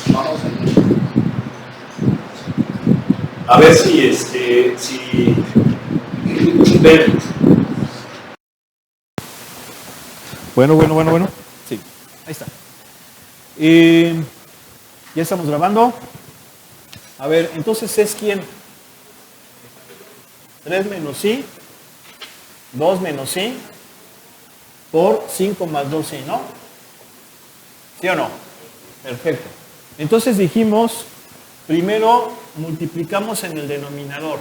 Vamos a ver si ven. Bueno. Sí, ahí está. Ya estamos grabando. A ver, entonces es quién. 3 menos i, 2 menos i, por 5 más 2i, ¿no? ¿Sí o no? Perfecto. Entonces dijimos, primero multiplicamos en el denominador.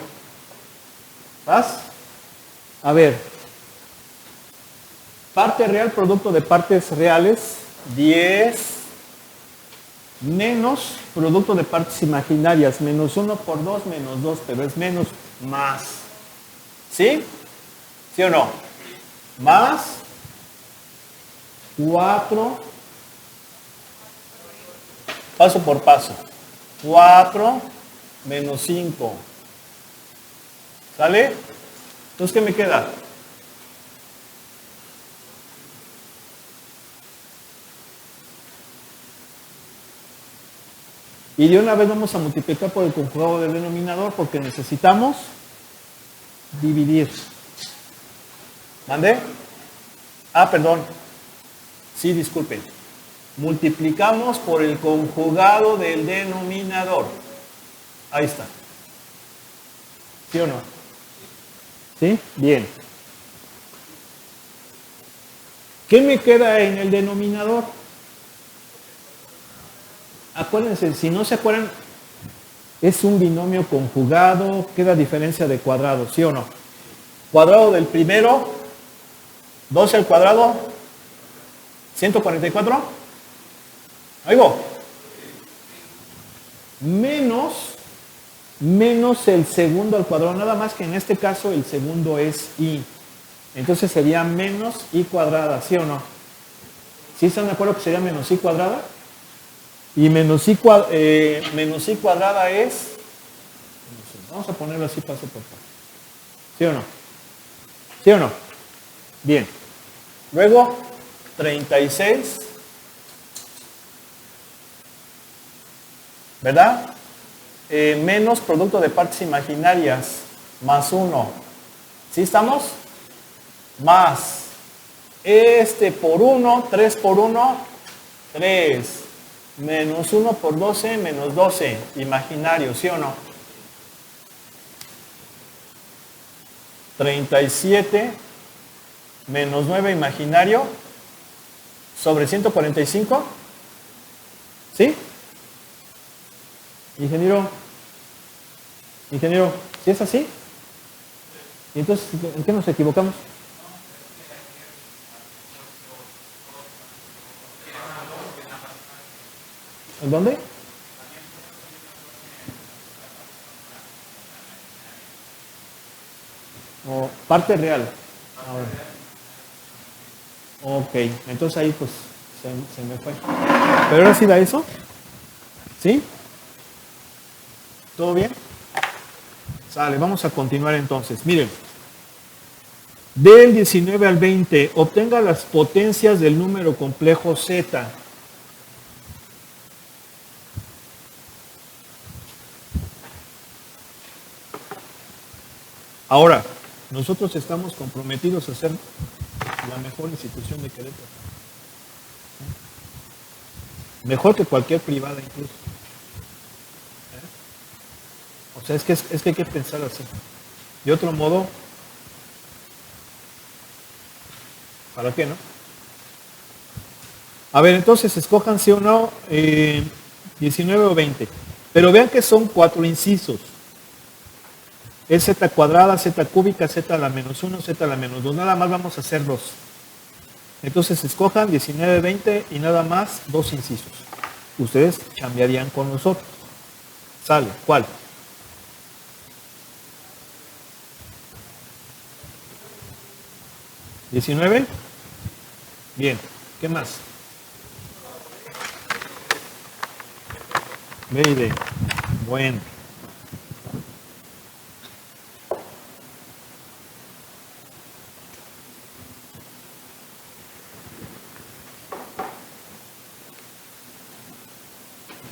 ¿Vas? A ver. Parte real, producto de partes reales, 10 menos producto de partes imaginarias, menos 1 por 2 menos 2, pero es menos más. ¿Sí? ¿Sí o no? Más 4, paso por paso. 4 menos 5. ¿Sale? Entonces, ¿qué me queda? Y de una vez vamos a multiplicar por el conjugado del denominador porque necesitamos dividir. ¿Mande? Ah, perdón. Sí, disculpen. Multiplicamos por el conjugado del denominador. Ahí está. ¿Sí o no? ¿Sí? Bien. ¿Qué me queda en el denominador? Acuérdense, si no se acuerdan, es un binomio conjugado, queda diferencia de cuadrado, ¿sí o no? Cuadrado del primero, 12 al cuadrado, 144. ¿Oigo? Menos el segundo al cuadrado, nada más que en este caso el segundo es i. Entonces sería menos i cuadrada, ¿sí o no? ¿Sí están de acuerdo que sería menos i cuadrada? Y menos i cuadrada es, vamos a ponerlo así paso por paso. ¿Sí o no? ¿Sí o no? Bien. Luego, 36. ¿Verdad? Menos producto de partes imaginarias, más 1. ¿Sí estamos? Más este por 1, 3 por 1, 3. Menos 1 por 12, menos 12. Imaginario, ¿sí o no? 37 menos 9 imaginario sobre 145. ¿Sí? Ingeniero, ¿sí es así? ¿Y entonces en qué nos equivocamos? ¿En dónde? O parte real. Ahora. Ok, entonces ahí pues se me fue. ¿Pero ahora sí da eso? ¿Sí? ¿Todo bien? Sale, vamos a continuar entonces. Miren, del 19 al 20, obtenga las potencias del número complejo z. Ahora, nosotros estamos comprometidos a ser la mejor institución de Querétaro. Mejor que cualquier privada incluso. O sea, es que hay que pensar así. De otro modo, ¿para qué, no? A ver, entonces escojan sí o no 19 o 20. Pero vean que son 4 incisos. Es z cuadrada, z cúbica, z a la menos 1, z a la menos 2. Nada más vamos a hacer 2. Entonces escojan 19, 20 y nada más 2 incisos. Ustedes cambiarían con nosotros. Sale, ¿cuál? ¿19? Bien, ¿qué más? 20. Bueno.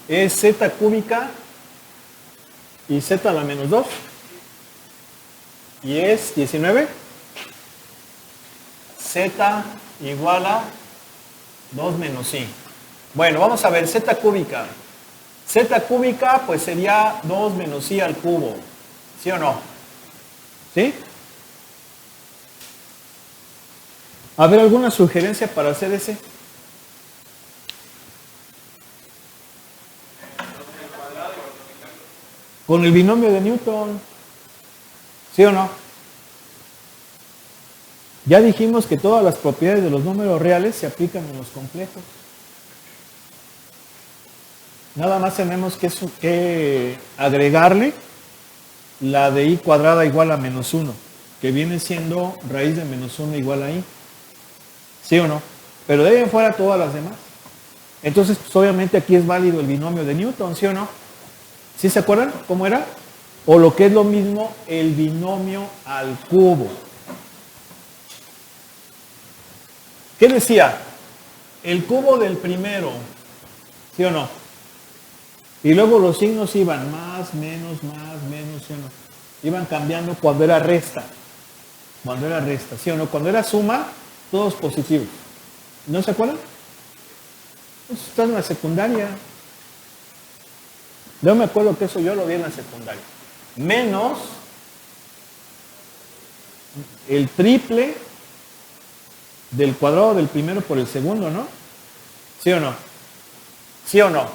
es z cúbica y z a la menos 2. Y es 19. Z igual a 2 menos i. Bueno, vamos a ver z cúbica. Z cúbica pues sería 2 menos i al cubo. ¿Sí o no? ¿Sí? A ver, ¿alguna sugerencia para hacer ese? Con el binomio de Newton. ¿Sí o no? Ya dijimos que todas las propiedades de los números reales se aplican en los complejos. Nada más tenemos que agregarle la de i cuadrada igual a menos 1, que viene siendo raíz de menos 1 igual a i. ¿Sí o no? Pero de ahí en fuera todas las demás. Entonces, pues obviamente aquí es válido el binomio de Newton, ¿sí o no? ¿Sí se acuerdan cómo era? O lo que es lo mismo, el binomio al cubo. ¿Qué decía? El cubo del primero, ¿sí o no? Y luego los signos iban más, menos, ¿sí o no? Iban cambiando cuando era resta. Cuando era resta, ¿sí o no? Cuando era suma, todos positivos. ¿No se acuerdan? Eso está en la secundaria. Yo me acuerdo que eso yo lo vi en la secundaria. Menos el triple del cuadrado del primero por el segundo, ¿no? ¿Sí o no? ¿Sí o no?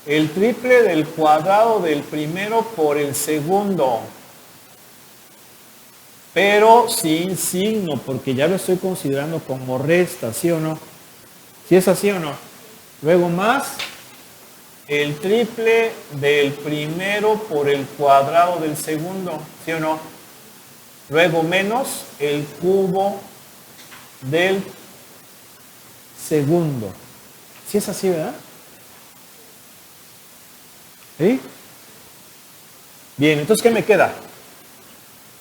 El triple del cuadrado del primero por el segundo. Pero sin signo, porque ya lo estoy considerando como resta, ¿sí o no? ¿Sí es así o no? Luego más el triple del primero por el cuadrado del segundo, ¿sí o no? Luego menos el cubo del segundo. ¿Sí es así, verdad? ¿Sí? Bien, entonces ¿qué me queda?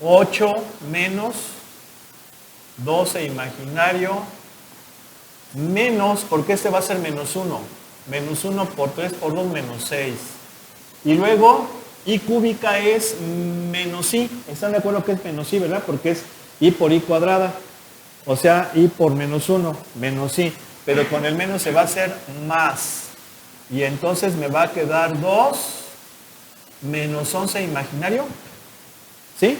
8 menos 12 imaginario menos, porque este va a ser menos 1. Menos 1 por 3 por 2, menos 6. Y luego, i cúbica es menos i. ¿Están de acuerdo que es menos i, verdad? Porque es i por i cuadrada. O sea, i por menos 1, menos i. Pero con el menos se va a hacer más. Y entonces me va a quedar 2 menos 11 imaginario. ¿Sí?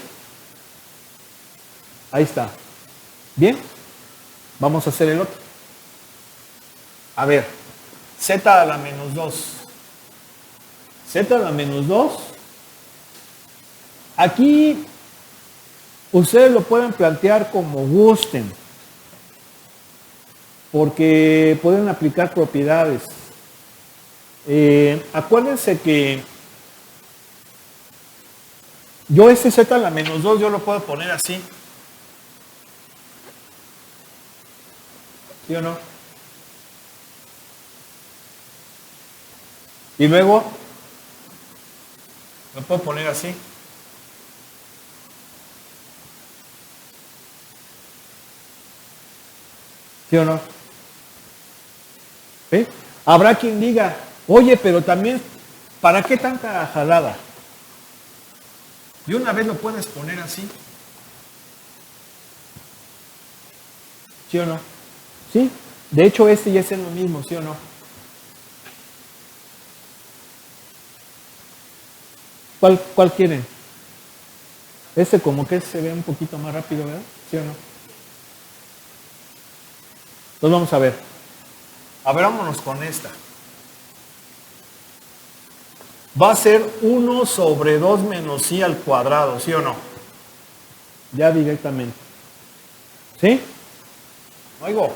Ahí está. Bien. Vamos a hacer el otro. A ver. Z a la menos 2. Z a la menos 2. Aquí ustedes lo pueden plantear como gusten. Porque pueden aplicar propiedades. Acuérdense que yo este z a la menos 2 yo lo puedo poner así. ¿Sí o no? Y luego lo puedo poner así. ¿Sí o no? ¿Sí? Habrá quien diga, oye, pero también, ¿para qué tanta jalada? Y una vez lo puedes poner así. ¿Sí o no? Sí. De hecho, este ya es lo mismo, ¿sí o no? ¿Cuál quieren? Este como que se ve un poquito más rápido, ¿verdad? ¿Sí o no? Entonces vamos a ver. A ver, vámonos con esta. Va a ser 1 sobre 2 menos i al cuadrado, ¿sí o no? Ya directamente. ¿Sí? Oigo.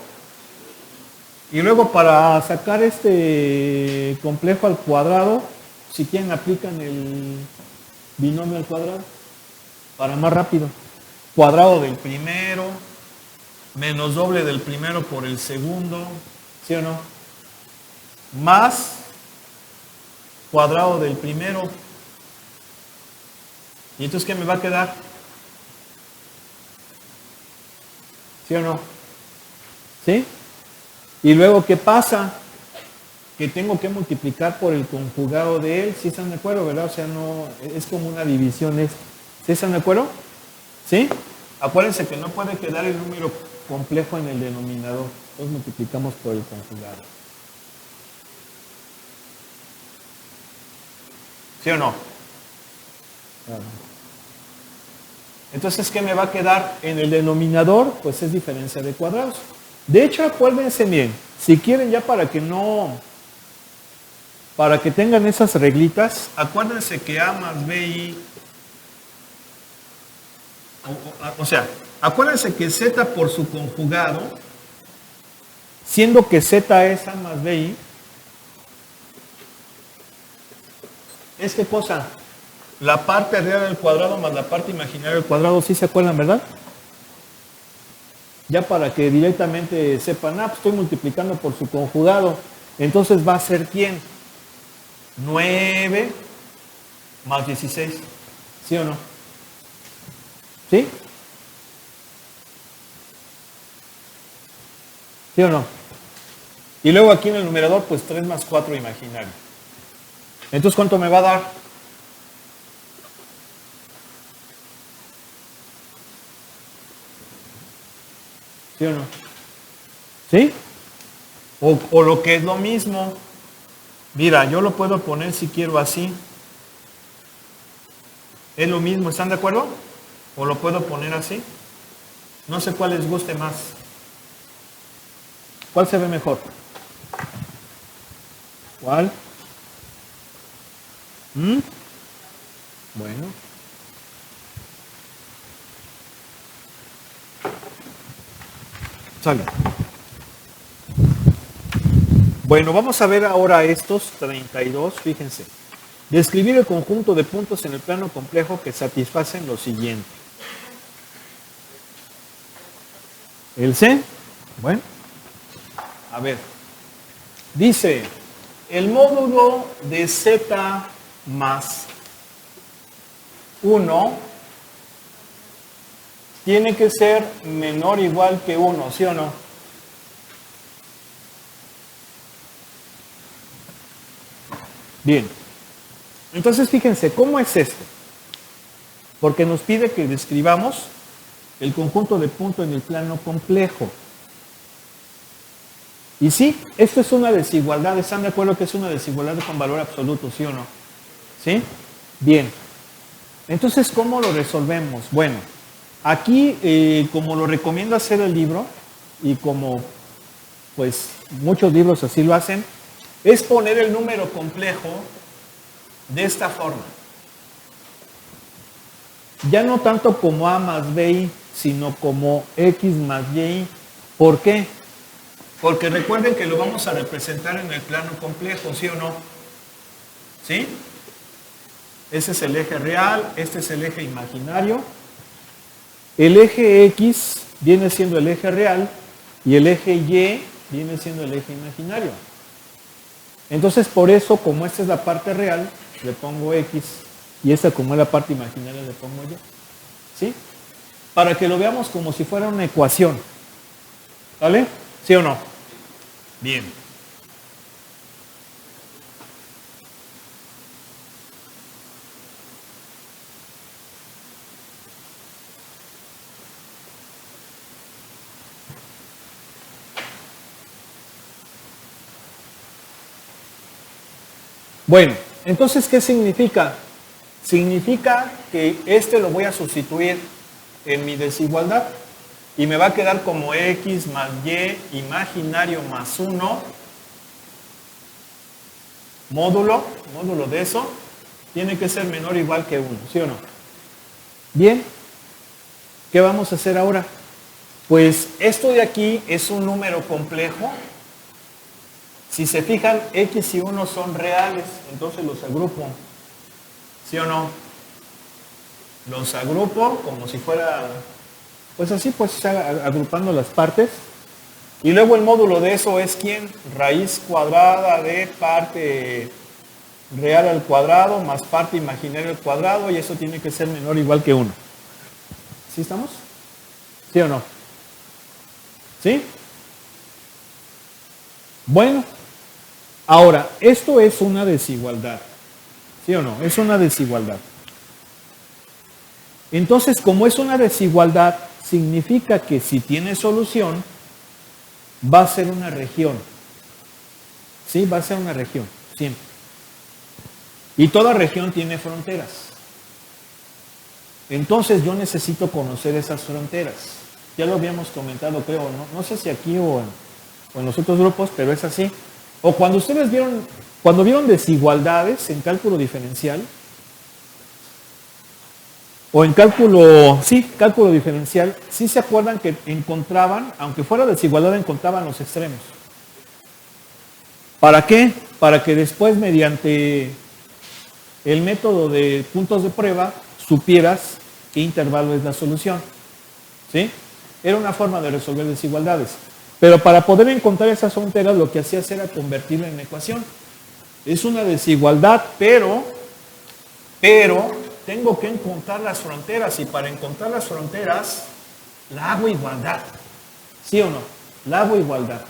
Y luego para sacar este complejo al cuadrado, si quieren aplican el binomio al cuadrado, para más rápido. Cuadrado del primero, menos doble del primero por el segundo, ¿sí o no? Más cuadrado del primero. ¿Y entonces qué me va a quedar? ¿Sí o no? ¿Sí? Y luego, ¿qué pasa? que tengo que multiplicar por el conjugado de él. ¿Sí están de acuerdo, verdad? O sea, no, es como una división. ¿Sí están de acuerdo? ¿Sí? Acuérdense que no puede quedar el número complejo en el denominador. Entonces multiplicamos por el conjugado. ¿Sí o no? Claro. Entonces, ¿qué me va a quedar en el denominador? Pues es diferencia de cuadrados. De hecho, acuérdense bien, si quieren ya para que tengan esas reglitas, acuérdense que A más BI, o sea, acuérdense que Z por su conjugado, siendo que Z es A más BI, ¿es qué cosa? La parte real del cuadrado más la parte imaginaria del cuadrado, ¿sí se acuerdan, verdad? Ya para que directamente sepan, pues estoy multiplicando por su conjugado. Entonces va a ser ¿quién? 9 más 16. ¿Sí o no? ¿Sí? ¿Sí o no? Y luego aquí en el numerador, pues 3 más 4 imaginario. Entonces, ¿cuánto me va a dar? ¿Sí o no? ¿Sí? O lo que es lo mismo. Mira, yo lo puedo poner si quiero así. Es lo mismo, ¿están de acuerdo? O lo puedo poner así. No sé cuál les guste más. ¿Cuál se ve mejor? ¿Cuál? Bueno. Sale. Bueno, vamos a ver ahora estos 32, fíjense. Describir el conjunto de puntos en el plano complejo que satisfacen lo siguiente. ¿El C? Bueno. A ver. Dice, el módulo de Z más 1 tiene que ser menor o igual que 1, ¿sí o no? Bien. Entonces, fíjense, ¿cómo es esto? Porque nos pide que describamos el conjunto de puntos en el plano complejo. Y sí, esto es una desigualdad. ¿Están de acuerdo que es una desigualdad con valor absoluto, sí o no? ¿Sí? Bien. Entonces, ¿cómo lo resolvemos? Bueno, aquí, como lo recomienda hacer el libro, y como pues muchos libros así lo hacen, es poner el número complejo de esta forma. Ya no tanto como A más BI, sino como X más Y. ¿Por qué? Porque recuerden que lo vamos a representar en el plano complejo, ¿sí o no? ¿Sí? Ese es el eje real, este es el eje imaginario. El eje X viene siendo el eje real y el eje Y viene siendo el eje imaginario. Entonces, por eso, como esta es la parte real, le pongo X y esta, como es la parte imaginaria, le pongo Y. ¿Sí? Para que lo veamos como si fuera una ecuación. ¿Vale? ¿Sí o no? Bien. Bueno, entonces, ¿qué significa? Significa que este lo voy a sustituir en mi desigualdad y me va a quedar como X más Y imaginario más 1 módulo de eso tiene que ser menor o igual que 1, ¿sí o no? Bien, ¿qué vamos a hacer ahora? Pues esto de aquí es un número complejo. Si se fijan, X y 1 son reales, entonces los agrupo. ¿Sí o no? Los agrupo como si fuera, pues así, pues agrupando las partes. Y luego el módulo de eso es ¿quién? Raíz cuadrada de parte real al cuadrado más parte imaginaria al cuadrado, y eso tiene que ser menor o igual que 1. ¿Sí estamos? ¿Sí o no? ¿Sí? Bueno, Ahora, esto es una desigualdad. ¿Sí o no? Es una desigualdad. Entonces, como es una desigualdad, significa que si tiene solución, va a ser una región. ¿Sí? Va a ser una región, siempre. Y toda región tiene fronteras. Entonces yo necesito conocer esas fronteras. Ya lo habíamos comentado, creo, no sé si aquí o en los otros grupos, pero es así. O cuando ustedes cuando vieron desigualdades en cálculo diferencial, o en cálculo diferencial, sí se acuerdan que encontraban, aunque fuera desigualdad, encontraban los extremos. ¿Para qué? Para que después, mediante el método de puntos de prueba, supieras qué intervalo es la solución. ¿Sí? Era una forma de resolver desigualdades. Pero para poder encontrar esas fronteras, lo que hacías era convertirla en ecuación. Es una desigualdad, pero tengo que encontrar las fronteras, y para encontrar las fronteras la hago igualdad. ¿Sí o no? La hago igualdad.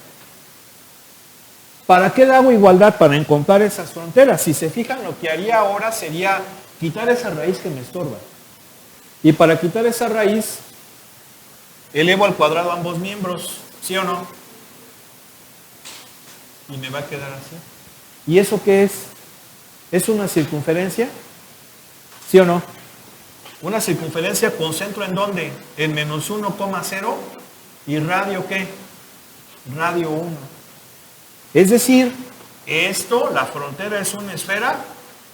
¿Para qué la hago igualdad? Para encontrar esas fronteras. Si se fijan, lo que haría ahora sería quitar esa raíz que me estorba. Y para quitar esa raíz, elevo al cuadrado ambos miembros. ¿Sí o no? Y me va a quedar así. ¿Y eso qué es? ¿Es una circunferencia? ¿Sí o no? Una circunferencia con centro ¿en dónde? En menos 1,0 y radio ¿qué? Radio 1. Es decir, esto, la frontera es una esfera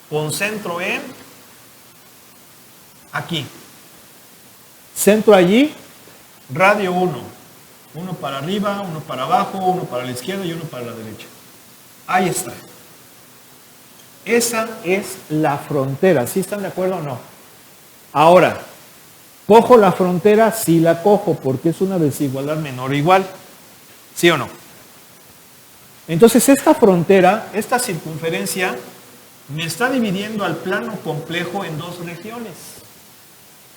con centro en aquí. Centro allí, radio 1. Uno para arriba, uno para abajo, uno para la izquierda y uno para la derecha. Ahí está. Esa es la frontera. ¿Sí están de acuerdo o no? Ahora, ¿cojo la frontera? Sí la cojo, porque es una desigualdad menor o igual. ¿Sí o no? Entonces esta frontera, esta circunferencia, me está dividiendo al plano complejo en dos regiones.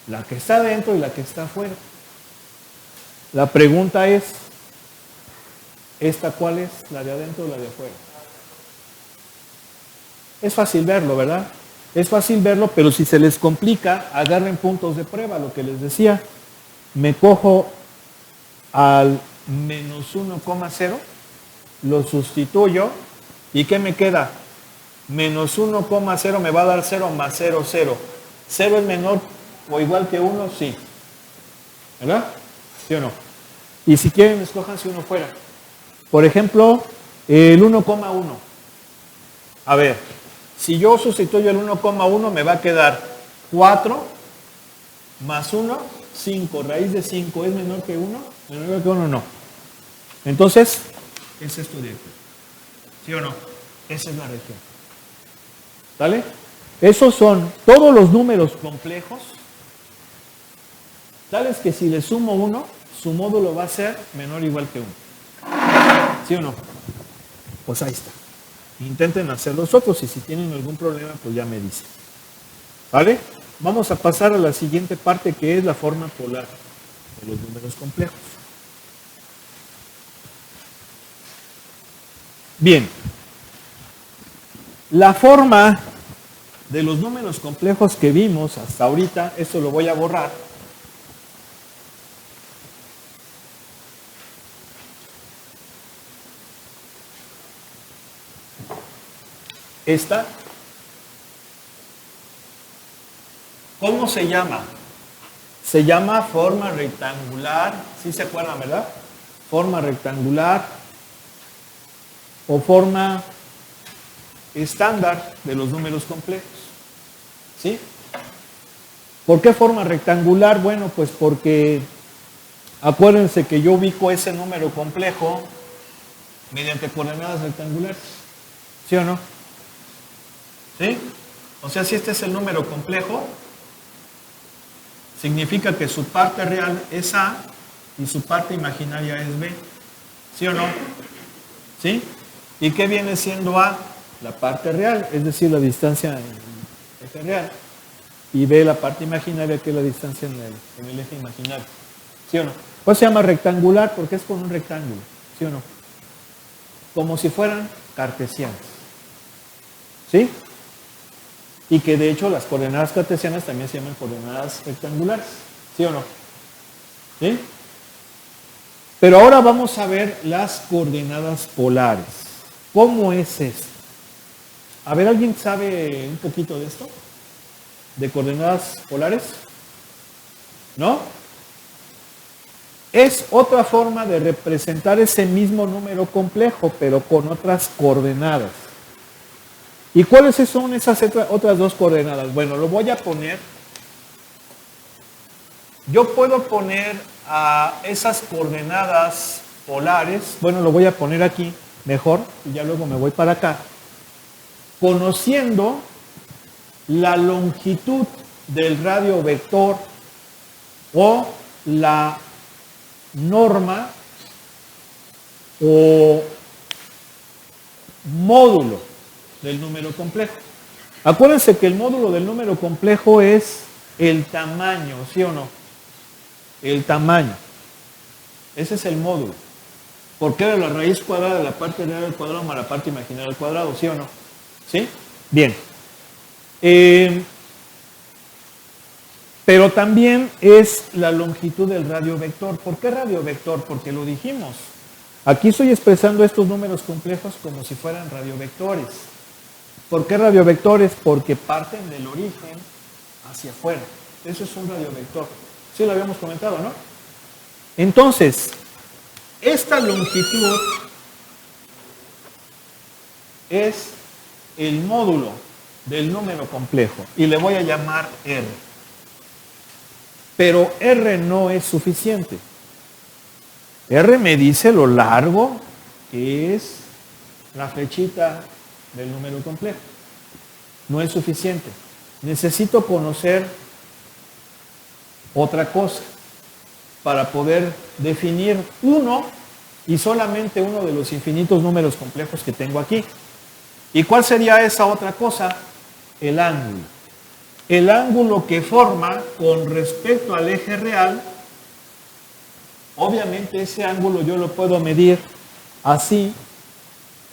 La que está dentro y la que está afuera. La pregunta es, ¿esta cuál es? ¿La de adentro o la de afuera? Es fácil verlo, ¿verdad? Es fácil verlo, pero si se les complica, agarren puntos de prueba, lo que les decía. Me cojo al menos 1,0, lo sustituyo, ¿y qué me queda? Menos 1,0 me va a dar 0 más 0, 0. ¿0 es menor o igual que 1? Sí. ¿Verdad? ¿Sí o no? Y si quieren, escojan si uno fuera. Por ejemplo, el 1,1. A ver, si yo sustituyo el 1,1 me va a quedar 4 más 1, 5. Raíz de 5 es menor que 1. Menor que 1 no. Entonces, es esto de aquí. ¿Sí o no? Esa es la región. ¿Vale? Esos son todos los números complejos, tales que si le sumo 1, su módulo va a ser menor o igual que 1. ¿Sí o no? Pues ahí está. Intenten hacer los otros y si tienen algún problema, pues ya me dicen. ¿Vale? Vamos a pasar a la siguiente parte, que es la forma polar de los números complejos. Bien. La forma de los números complejos que vimos hasta ahorita, esto lo voy a borrar. Esta, ¿cómo se llama? Se llama forma rectangular, ¿sí se acuerdan, verdad? Forma rectangular o forma estándar de los números complejos. ¿Sí? ¿Por qué forma rectangular? Bueno, pues porque acuérdense que yo ubico ese número complejo mediante coordenadas rectangulares. ¿Sí o no? ¿Sí? O sea, si este es el número complejo, significa que su parte real es A y su parte imaginaria es B. ¿Sí o no? ¿Sí? ¿Y qué viene siendo A? La parte real, es decir, la distancia en el eje real. Y B, la parte imaginaria, que es la distancia en el eje imaginario. ¿Sí o no? Pues se llama rectangular porque es con un rectángulo. ¿Sí o no? Como si fueran cartesianas. ¿Sí? Y que de hecho las coordenadas cartesianas también se llaman coordenadas rectangulares. ¿Sí o no? ¿Sí? Pero ahora vamos a ver las coordenadas polares. ¿Cómo es esto? A ver, ¿alguien sabe un poquito de esto? ¿De coordenadas polares? ¿No? Es otra forma de representar ese mismo número complejo, pero con otras coordenadas. ¿Y cuáles son esas otras dos coordenadas? Bueno, lo voy a poner. Yo puedo poner a esas coordenadas polares, bueno, lo voy a poner aquí mejor, y ya luego me voy para acá, conociendo la longitud del radio vector o la norma o módulo del número complejo. Acuérdense que el módulo del número complejo es el tamaño, ¿sí o no? El tamaño. Ese es el módulo. Porque era la raíz cuadrada de la parte real al cuadrado más la parte imaginaria al cuadrado, ¿sí o no? ¿Sí? Bien. Pero también es la longitud del radio vector. ¿Por qué radio vector? Porque lo dijimos. Aquí estoy expresando estos números complejos como si fueran radiovectores. ¿Por qué radiovectores? Porque parten del origen hacia afuera. Eso es un radiovector. Sí lo habíamos comentado, ¿no? Entonces, esta longitud es el módulo del número complejo y le voy a llamar R. Pero R no es suficiente. R me dice lo largo que es la flechita del número complejo. No es suficiente. Necesito conocer otra cosa para poder definir uno y solamente uno de los infinitos números complejos que tengo aquí. ¿Y cuál sería esa otra cosa? El ángulo. El ángulo que forma con respecto al eje real. Obviamente ese ángulo yo lo puedo medir así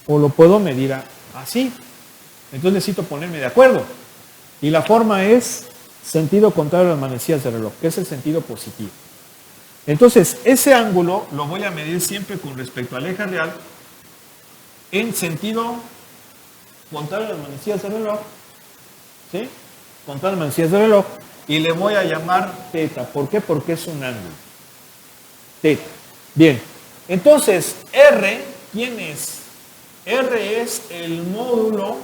o lo puedo medir así. Entonces necesito ponerme de acuerdo. Y la forma es sentido contrario a las manecillas de reloj, que es el sentido positivo. Entonces, ese ángulo lo voy a medir siempre con respecto al eje real en sentido contrario a las manecillas de reloj. ¿Sí? Contrario a las manecillas de reloj. Y le voy a llamar teta. ¿Por qué? Porque es un ángulo. Teta. Bien. Entonces, R, ¿quién es? R es el módulo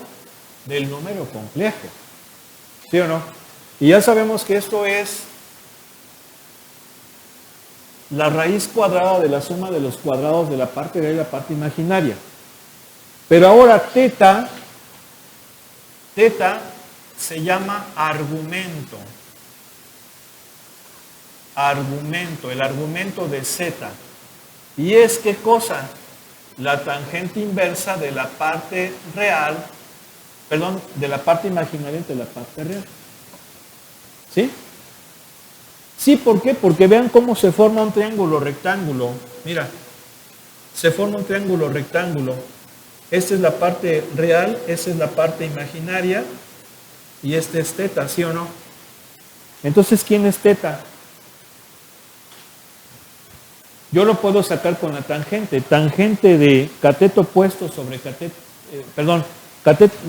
del número complejo. ¿Sí o no? Y ya sabemos que esto es la raíz cuadrada de la suma de los cuadrados de la parte real y la parte imaginaria. Pero ahora teta se llama argumento. Argumento, el argumento de z. ¿Y es qué cosa? La tangente inversa de la parte real, perdón, de la parte imaginaria entre la parte real. ¿Sí? Sí, ¿por qué? Porque vean cómo se forma un triángulo rectángulo. Mira, se forma un triángulo rectángulo. Esta es la parte real, esta es la parte imaginaria y este es teta, ¿sí o no? Entonces, ¿quién es teta? Yo lo puedo sacar con la tangente. Tangente de cateto opuesto sobre cateto,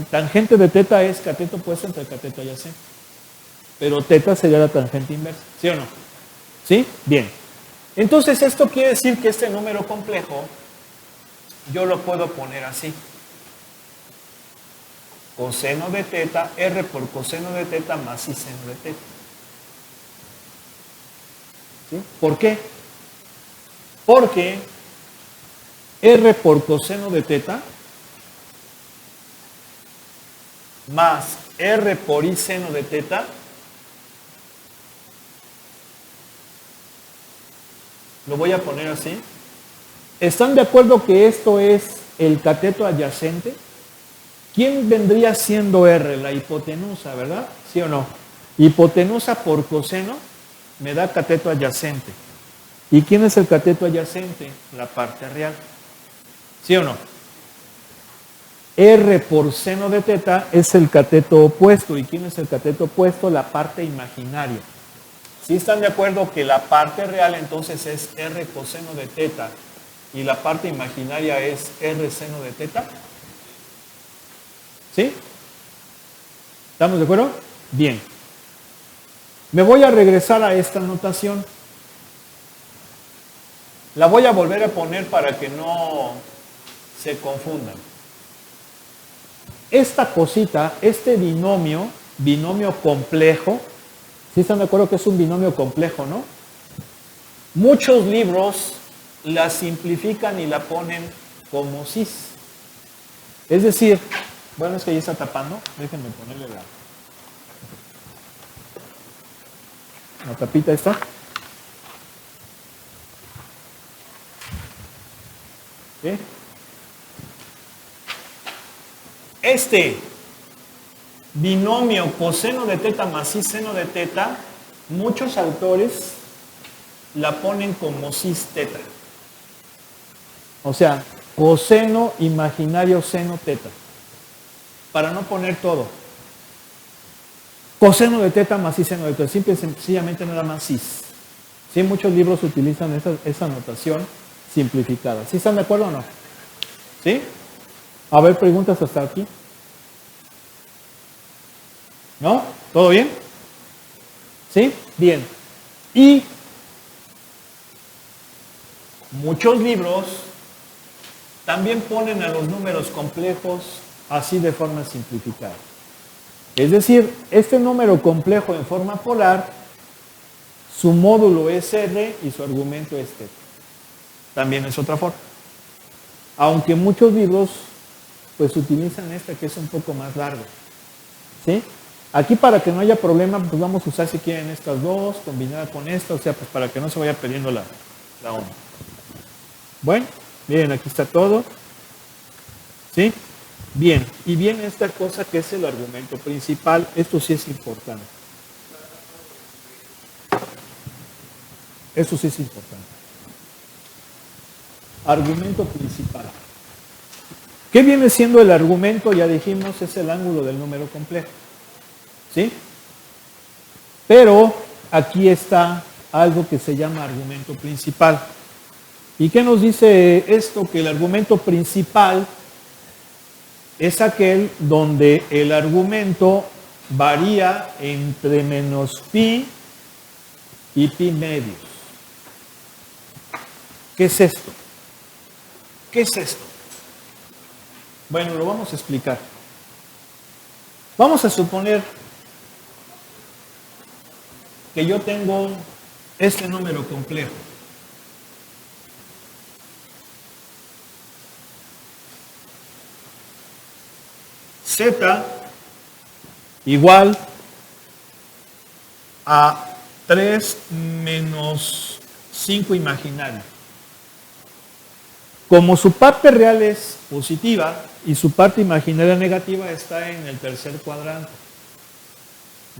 tangente de teta es cateto opuesto entre cateto adyacente. Pero teta sería la tangente inversa, ¿sí o no? ¿Sí? Bien. Entonces esto quiere decir que este número complejo yo lo puedo poner así. Coseno de teta, R por coseno de teta más I seno de teta. ¿Sí? ¿Por qué? Porque R por coseno de teta más R por I seno de teta lo voy a poner así. ¿Están de acuerdo que esto es el cateto adyacente? ¿Quién vendría siendo R? La hipotenusa, ¿verdad? ¿Sí o no? Hipotenusa por coseno me da cateto adyacente. ¿Y quién es el cateto adyacente? La parte real. ¿Sí o no? R por seno de teta es el cateto opuesto. ¿Y quién es el cateto opuesto? La parte imaginaria. ¿Sí están de acuerdo que la parte real entonces es R coseno de teta y la parte imaginaria es R seno de teta? ¿Sí? ¿Estamos de acuerdo? Bien. Me voy a regresar a esta notación. La voy a volver a poner para que no se confundan. Esta cosita, este binomio complejo, ¿sí están de acuerdo que es un binomio complejo, no? Muchos libros la simplifican y la ponen como cis. Es decir, bueno, es que ya está tapando, déjenme ponerle la tapita esta. ¿Sí? Este binomio coseno de teta más cis seno de teta, muchos autores la ponen como cis teta. O sea, coseno imaginario seno teta. Para no poner todo. Coseno de teta más cis seno de teta. Simple y sencillamente nada más cis. Sí, muchos libros utilizan esa notación simplificada. ¿Sí están de acuerdo o no? ¿Sí? A ver, preguntas hasta aquí. ¿No? ¿Todo bien? ¿Sí? Bien. Y muchos libros también ponen a los números complejos así de forma simplificada. Es decir, este número complejo en forma polar, su módulo es R y su argumento es teta. También es otra forma. Aunque muchos libros pues utilizan esta que es un poco más largo. ¿Sí? Aquí para que no haya problema, pues vamos a usar si quieren estas dos, combinada con esta, o sea, pues para que no se vaya perdiendo la onda. Bueno, miren, aquí está todo. ¿Sí? Bien, y viene esta cosa que es el argumento principal. Esto sí es importante. Eso sí es importante. Argumento principal. ¿Qué viene siendo el argumento? Ya dijimos, es el ángulo del número complejo. ¿Sí? Pero aquí está algo que se llama argumento principal. ¿Y qué nos dice esto? Que el argumento principal es aquel donde el argumento varía entre menos pi y pi medios. ¿Qué es esto? ¿Qué es esto? Bueno, lo vamos a explicar. Vamos a suponer que yo tengo este número complejo. Z igual a 3 menos 5 imaginario. Como su parte real es positiva y su parte imaginaria negativa está en el tercer cuadrante.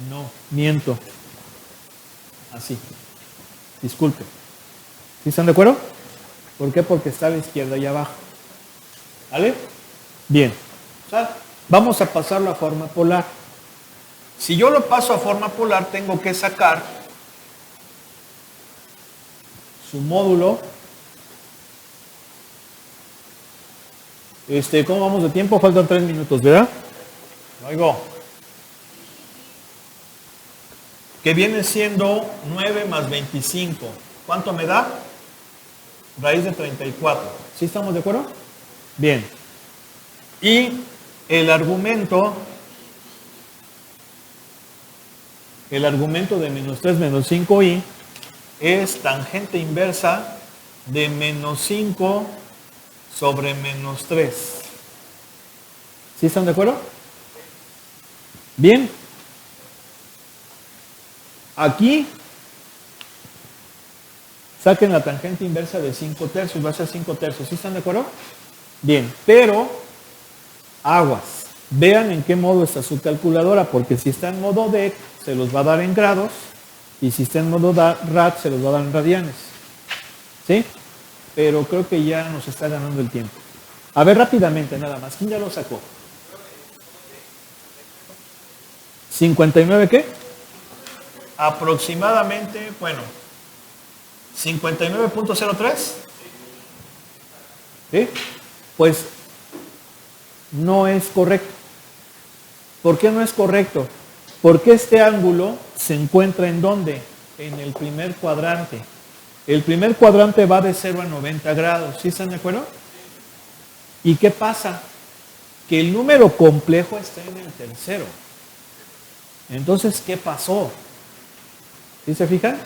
No, miento. Así. Disculpe. ¿Sí están de acuerdo? ¿Por qué? Porque está a la izquierda y abajo. ¿Vale? Bien. Vamos a pasarlo a forma polar. Si yo lo paso a forma polar, tengo que sacar su módulo. ¿Cómo vamos de tiempo? Faltan 3 minutos, ¿verdad? Oigo. Que viene siendo 9 más 25. ¿Cuánto me da? Raíz de 34. ¿Sí estamos de acuerdo? Bien. Y el argumento de menos 3 menos 5i es tangente inversa de menos 5 sobre menos 3. ¿Sí están de acuerdo? Bien. Aquí saquen la tangente inversa de 5 tercios, va a ser 5 tercios. ¿Sí están de acuerdo? Bien, pero aguas. Vean en qué modo está su calculadora, porque si está en modo DEC, se los va a dar en grados, y si está en modo RAD, se los va a dar en radianes. ¿Sí? Pero creo que ya nos está ganando el tiempo. A ver rápidamente nada más. ¿Quién ya lo sacó? ¿59 qué? Aproximadamente, bueno, 59.03. ¿Sí? Pues no es correcto. ¿Por qué no es correcto? Porque este ángulo se encuentra ¿en dónde? En el primer cuadrante. El primer cuadrante va de 0 a 90 grados. ¿Sí están de acuerdo? ¿Y qué pasa? Que el número complejo está en el tercero. Entonces, ¿qué pasó? ¿Sí se fijan?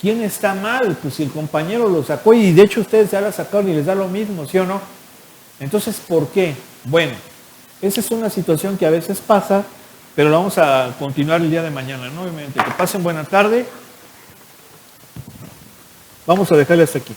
¿Quién está mal? Pues si el compañero lo sacó y de hecho ustedes ya la sacaron y les da lo mismo, ¿sí o no? Entonces, ¿por qué? Bueno, esa es una situación que a veces pasa, pero la vamos a continuar el día de mañana, ¿no? Obviamente, que pasen buena tarde. Vamos a dejarle hasta aquí.